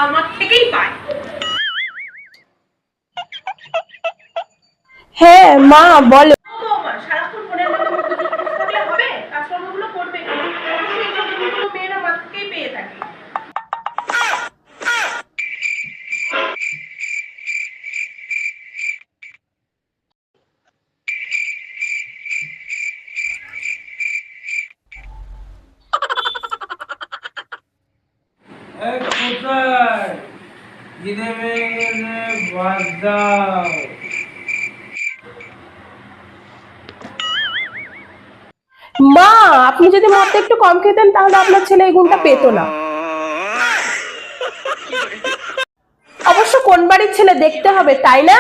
বাবা মার থেকেই পায়। হ্যাঁ মা বলো। বৌমা সারাক্ষণ ফোনের মধ্যে মুখে বসে থাকলে হবে? কাজকর্মগুলো করবে, অবশ্যই এই বুদ্ধিগুলো মেয়েরা মা থেকেই পেয়ে থাকে। কোথায় খিদে পেয়ে গেছে, ভাত দাও। মা আপনি যদি মদটা একটু কম খেতেন তাহলে আপনার ছেলে এই গুণটা পেতো না। অবশ্য কোন বাড়ির ছেলে দেখতে হবে, তাই না?